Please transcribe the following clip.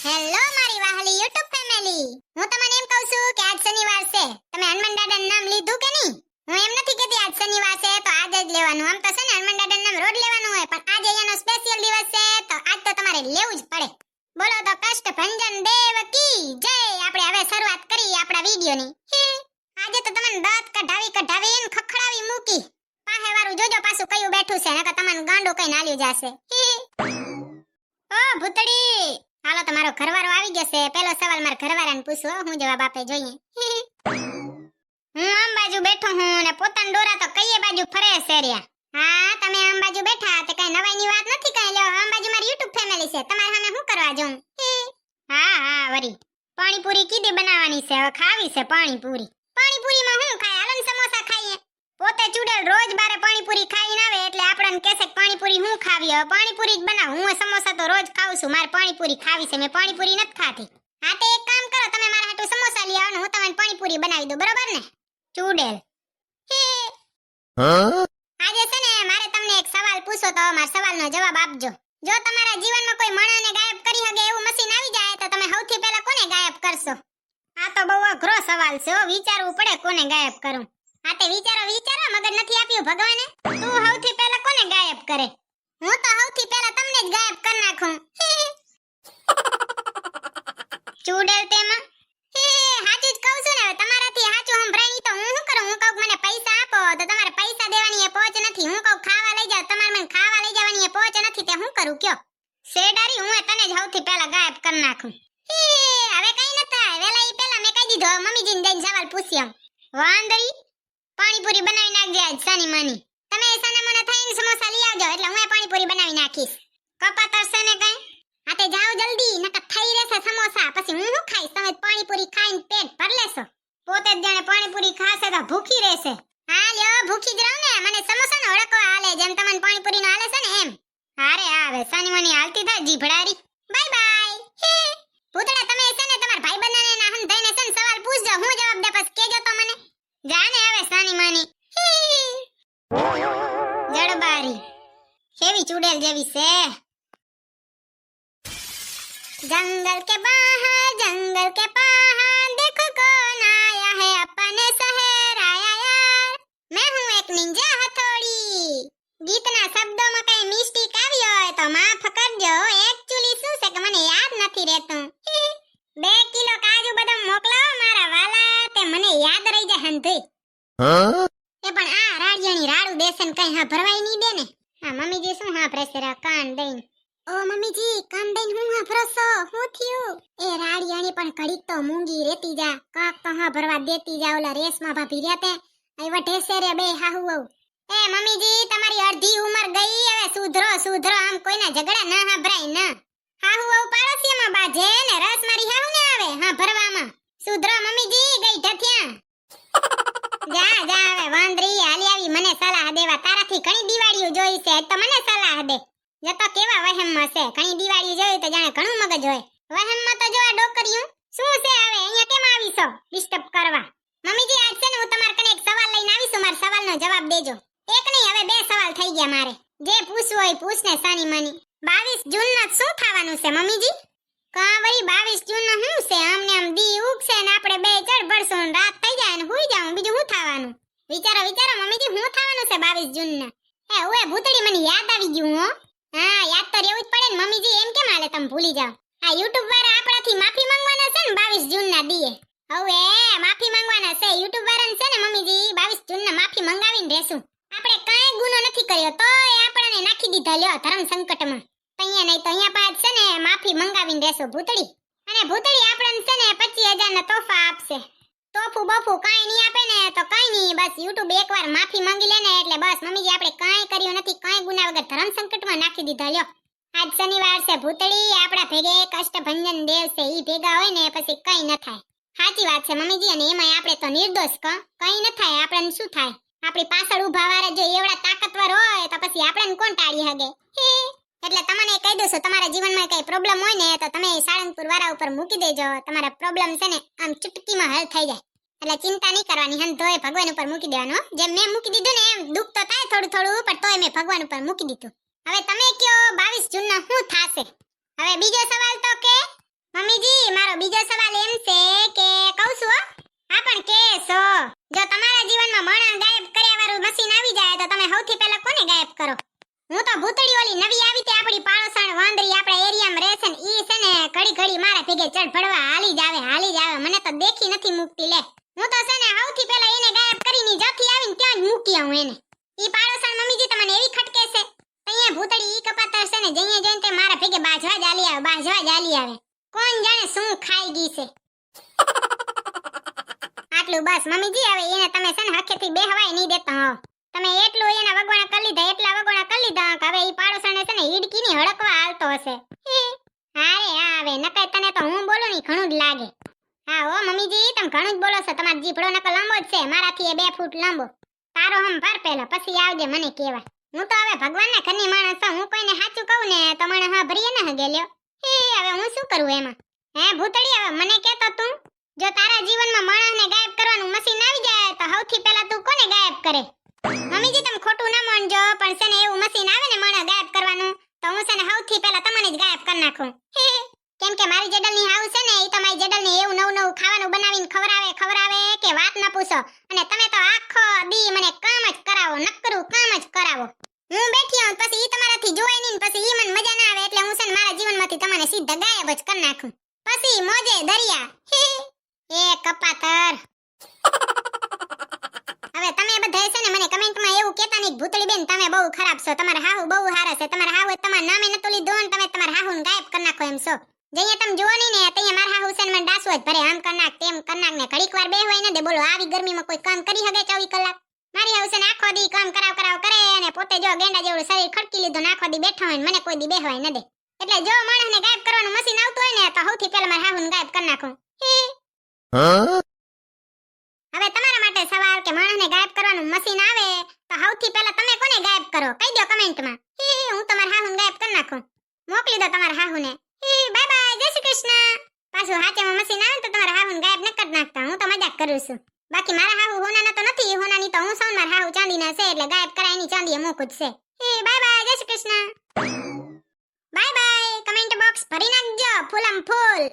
Hello મારી વાહલી YouTube family, હું તમને એમ કહું છું કે આજ શનિવાર છે. તમે હનુમાન દાદાનું નામ લીધું કે નહીં? હું એમ નથી કહેતી આજ શનિવાર છે તો આજ જ લેવાનું. આમ તો છે ને હનુમાન દાદાનું નામ રોજ લેવાનું હોય, પણ આજે એનો સ્પેશિયલ દિવસ છે તો આજ તો તમારે લેવું જ પડે. બોલો તો કષ્ટભંજન દેવ કી જય. આપણે હવે શરૂઆત કરી આપણા વિડિયોની. આજે તો તમને દાંત કઢાવી ને ખખડાવી મૂકી. પાહે વાળું જોજો પાછું કયું બેઠું છે, નકર તમને ગાંડો કઈ નાલ્યું જાશે. ઓ ભૂતડી, હાલો તમારો ઘરવાળો આવી ગયો છે. પહેલો સવાલ મારા ઘરવાળાને પૂછો, હું જવાબ આપે જોઈએ. હું આમ બાજુ બેઠો હું ને પોતાના ડોરા તો કઈએ બાજુ ફરે છે રહ્યા. હા, તમે આમ બાજુ બેઠા તે કઈ નવાઈની વાત નથી. કઈ લ્યો, આમ બાજુ મારી YouTube ફેમિલી છે, તમારે સામે શું કરવા જાઉં? હા વરી પાણીપુરી કીધી બનાવવાની છે, હવે ખાવી છે પાણીપુરી. પાણીપુરીમાં શું ખાય? હાલો ને સમોસા ખાઈએ. પોતે ચૂડેલ રોજ બારે પાણીપુરી ખાઈને આવે એટલે આપણને કહેશે કે પાણીપુરી હું ખાવી. હવે પાણીપુરી જ બનાવ. હું સમોસા તો રોજ ખાઉં છું, મારે પાણીપુરી ખાવી છે. મેં પાણીપુરી નથી ખાતી. હા તો એક કામ કરો, તમે મારા હાટુ સમોસા લઈ આવો ને હું તમને પાણીપુરી બનાવી દઉં, બરોબર ને? ચૂડેલ આજે છે ને મારે તમને એક સવાલ પૂછો તો મારા સવાલનો જવાબ આપજો. જો તમારા જીવનમાં કોઈ માણસને ગાયબ કરી શકે એવું મશીન આવી જાય તો તમે સૌથી પહેલા કોને ગાયબ કરશો? આ તો બહુ અઘરો સવાલ છે, વિચારવું પડે કોને ગાયબ કરું. હા તે વિચારો મગજ નથી આપ્યું ભગવાને. તું સૌથી પહેલા કોને ગાયબ કરે? હું તો સૌથી પહેલા તમને જ ગાયબ કરી નાખું. ચૂડેલ તેમાં હાચું જ કહું છું ને. તમારાથી હાચું સંભળાય નહીં તો હું શું કરું? હું કહું મને પૈસા આપો તો તમારે પૈસા દેવાની એ પહોંચ નથી. હું કહું ખાવા લઈ જાવ, તમારે મને ખાવા લઈ જવાની એ પહોંચ નથી. તે હું કરું કયો? શેડારી, હું તને જ સૌથી પહેલા ગાયબ કરી નાખું. હવે કઈ ન થાય. વેલા ઈ પહેલા મેં કહી દીધું. મમ્મીજીને જઈને સવાલ પૂછ્યો. વાંદરી, પાણીપુરી બનાવી નાખજે આજ સાની માની. તમે સાના મને થઈને સમોસા લઈ આવજો એટલે હું પાણીપુરી બનાવી નાખીશ. કપા તરસે ને કઈ? હા તે જાઓ જલ્દી, નકર થઈ રહેશે સમોસા. પછી હું શું ખાઈશ? તમે પાણીપુરી ખાઈને પેટ ભર લેશો. પોતે જ જાણે પાણીપુરી ખાશે તો ભૂખી રહેશે. હા લ્યો, ભૂખી જ રહું ને. મને સમોસાનો હડકો હાલે જેમ તમને પાણીપુરીનો હાલે છે ને એમ. હારે આવે સાની માની હાલતી થાય જીભડારી. Bye bye. ભૂતડા, તમે છે ને તમારા ભાઈબંધને ના હમ થઈને છે ને સવાલ પૂછજો, હું જવાબ દે પછી કેજો તો મને. જાને હવે સાની માની જડબારી કેવી ચૂડેલ જેવી છે. जंगल के बाहर देखो कौन आया है अपने शहर आया यार, मैं हूँ एक निंजा हथौड़ी. ગીતના શબ્દોમાં કઈ મિસ્ટેક આવી હોય તો માફ કરજો. એક્ચ્યુઅલી શું છે કે મને યાદ નથી રહેતું. 2 કિલો કાજુ બદામ મોકલો મારા વાલા, તે મને યાદ રહી જાય હંધી. એ પણ આ રાડિયાની રાડુ દેસન કઈ હા ભરવાઈ નહીં દે ને. હા મમ્મીજી શું હા પ્રેસરા કાન દઈને. ઓ મમ્મીજી, કાન દઈને હું હા ભરસો? હું થયું? એ રાડિયાની પણ ઘડીક તો મૂંગી રેતી જા. કાક તો હા ભરવા દેતી જા. ઓલા રેસમાં ભાભી રહેતે આઈ વઢેસે રે બે હાહુ આવ. એ મમ્મીજી, તમારી અડધી ઉંમર ગઈ, હવે સુધરો. આમ કોઈના ઝઘડા ના હાંભરાય ના. હાહુ આવ પાડોશીમાં બાજે ને રસ મારી હાહુ ને આવે હા ભરવામાં. સુધરો મમ્મીજી, ગઈ ઢથ્યા. જા હવે વાંદરી હાલી આવી મને સલાહ દેવા. તારાથી ઘણી દિવાળીઓ જોઈ છે તો મને સલાહ દે. જતો કેવા વહેમમાં છે. ઘણી દિવાળીઓ જોઈ તો જાણે ઘણું મગજ હોય. વહેમમાં તો જો આ ડોકરિયું શું છે? હવે અહીંયા કેમ આવી છો ડિસ્ટર્બ કરવા? મમ્મીજી, આજ છે ને હું તમારા કને એક સવાલ લઈને આવી છું. મારા સવાલનો જવાબ દેજો. એક નહીં, હવે 2 સવાલ થઈ ગયા મારે. જે પૂછવું હોય પૂછ ને સાની માની. 22 જૂનના શું થવાનું છે મમ્મીજી? કાંવરી 22 જૂનના શું છે? આમને આમ દી ઉગશે ને આપણે 2 ચડ ભરશું ને રાત થઈ જાય ને હુઈ જાઉં. બીજું શું થવાનું? વિચારો મમ્મીજી, શું થવાનું છે 22 જૂનના? ઓએ ભૂતડી, મને યાદ આવી ગયું હો. હા, યાદ તો રહેવું જ પડે ને મમ્મીજી. એમ કેમ હાલે તમે ભૂલી જાવ? આ YouTube વાળા આપણાથી માફી માંગવાના છે ને 22 જૂનના દીએ. હવે માફી માંગવાના છે YouTube વાળાને છે ને મમ્મીજી. 22 જૂનના માફી મંગાવીને રહેશું. આપણે કાંઈ ગુનો નથી કર્યો તો એ આપણને નાખી દીધા લ્યો ધર્મ સંકટમાં. અહીંયા નહીં તો અહીંયા પાછ છે ને માફી મંગાવીને રહેશું ભૂતડી. અને ભૂતડી આપણને છે ને 25,000 તોહફા આપશે. તોફું બફું કાંઈ નહીં આપે ને તો કાંઈ નહીં, બસ YouTube એકવાર માફી માંગી લે ને એટલે બસ મમ્મીજી આપણે કાંઈ કર્યું નથી. કાંઈ ગુના વગર ધર્મ સંકટમાં નાખી દીધા લ્યો. આજ શનિવાર છે ભૂતડી, આપણા ભેગે કષ્ટભંજન દેવ છે. ઈ ભેગા હોય ને પછી કઈ ન થાય. સાચી વાત છે મમ્મીજી. અને એમાંય આપણે તો નિર્દોષ કઈ ન થાય. આપણને શું થાય? આપણી પાછળ ઊભા વાળા જો એવડા તાકાતવર હોય તો પછી આપણને કોણ ટાળી હગે? એટલે તમને કહી દઉં છું, તમારા જીવનમાં કઈ પ્રોબ્લેમ હોય ને તો તમે સાળંગપુર વાળા ઉપર મૂકી દેજો. તમારા પ્રોબ્લેમ છે ને આમ ચુટકીમાં હલ થઈ જાય. એટલે ચિંતા નહીં કરવાની. હંધોય ભગવાન ઉપર મૂકી દેવાનું. જેમ મેં મૂકી દીધું ને એમ દુઃખ તો થાય થોડું પણ તોય મેં ભગવાન ઉપર મૂકી દીધું. હવે તમે કયો 22 જૂનના શું થાશે? હવે બીજો સવાલ તો કે મારો બીજો સવાલ એમ છે કે કહું છું હો? હા પણ કેસો જો તમારા જીવનમાં માણસ ગાયબ કર્યા વાળું મશીન આવી જાય તો તમે સૌથી પહેલા કોને ગાયબ કરો? હું તો ભૂતળી ઓલી નવી આવી તે આપણી પાડોસણ વાંદરી આપણા એરિયામાં રહે છે ને ઈ છે ને ઘડી ઘડી મારા ભેગે ચડ પડવા હાલી જ આવે મને તો દેખી નથી મૂકતી લે. હું તો છે ને સૌથી પહેલા એને ગાયબ કરીને જથી આવીને ત્યાં જ મૂકી આવું એને. ઈ પાડોસણ મમ્મીજી તમને એવી ખટકે છે અહીંયા ભૂતળી ઈ કપાતર છે ને જઈએ જઈને તે મારા ભેગે બાજવા જ આલી આવે. કોણ જાણે શું ખાઈ ગઈ છે. આટલું બસ મમ્મીજી, હવે એને તમે છે ને હખેથી બેહવાય નહીં દેતા હો. તમે એટલું એના વગોણા કરી લીધા કે હવે ઈ પાડોસણે છે ને હીડકીની હડકવા હાલતો હશે. હારે આવે નકર તને તો હું બોલું ની ઘણું જ લાગે. હા ઓ મમ્મીજી, તમે ઘણું જ બોલો છો. તમારો જીભડો નકર લાંબો જ છે, મારાથી એ 2 ફૂટ લાંબો. તારો હમ ભર પહેલા પછી આવજે મને કેવા. હું તો હવે ભગવાનના ઘરની માણસ છું, હું કોઈને સાચું કહું ને તો મને હા ભરીએ ન હગેલ્યો. હવે હું શું કરું એમાં? હે ભૂતળી, હવે મને કહેતો તું જો તારા જીવનમાં માણસને ગાયબ કરવાનું મશીન આવી જાય તો સૌથી પહેલા તું કોને ગાયબ કરે? મમ્મીજી તમે ખોટું ના માનજો પણ છે ને એવું મશીન આવે ને માણસ ગાયબ કરવાનું તો હું છે ને સૌથી પહેલા તમને જ ગાયબ કરી નાખું. કેમ કે મારી જેડલની હાઉ છે ને ઈ તો મારી જેડલને એવું નવું ખાવાનું બનાવીને ખવરાવે કે વાત ન પૂછો. અને તમે તો આખો દી મને કામ જ કરાવો, નકરું કામ જ કરાવો. હું બેઠી આવું પછી ઈ તમારાથી જોવાય નહીં પછી ઈ મને મજા ના આવે એટલે હું છે ને મારા જીવનમાંથી તમને સીધા ગાયબ જ કરી નાખું. પછી મોજે દરિયા. એ કપાતર. હવે તમે બધાય છે ને મને કમેન્ટમાં એવું કહેતા નહીં ભૂતળી બેન તમે બહુ ખરાબ છો, તમારા હાહુ બહુ સારા છે, તમારા હાહુ તમારા નામે નતો લીધો ને તમે તમારા હાહુને ગાયબ કરી નાખો એમ છો. જઈએ તમે જુઓ નહીં ને તઈએ મારા હાહુ છે ને મને ડાસવો જ ભરે, આમ કર નાખ તેમ કર નાખ ને ઘડીક વાર બેહવાય ને દે. બોલો આવી ગરમીમાં કોઈ કામ કરી હગે 24 કલાક? મારી હાઉ છે ને આખો દી કામ કરાવ કરે અને પોતે જો ગેંડા જેવું શરીર ખડકી લીધું ને આખો દી બેઠો હોય ને મને કોઈ દી બેહવાય ન દે. એટલે જો માણસને ગાયબ કરવાનું મશીન આવતું હોય ને તો સૌથી પહેલા મારા હાહુને ગાયબ કરી નાખું. હવે તમારા માટે સવાલ કે માણસને ગાયબ કરવાનું મશીન આવે તો સૌથી પહેલા તમે કોને ગાયબ કરો? કહી દો કમેન્ટમાં. હું તમારા હાહુને ગાયબ કરી નાખું. મોકલી દો તમારા હાહુને. બાય બાય, જય શ્રી કૃષ્ણ. પાછું હાચેમાં મશીન આવે તો તમારા હાહુને ગાયબ ન કરી નાખતા, હું તો મજાક કરું છું. બાકી મારા હાહુ હોનાના તો નથી, હોનાની તો હું છું, મારા હાહુ ચાંદીના છે એટલે ગાયબ કરાયની ચાંદીએ મોકું જ છે. બાય બાય, જય Shri Krishna. Bye bye. Comment box ભરી નાખજો ફૂલમ ફૂલ.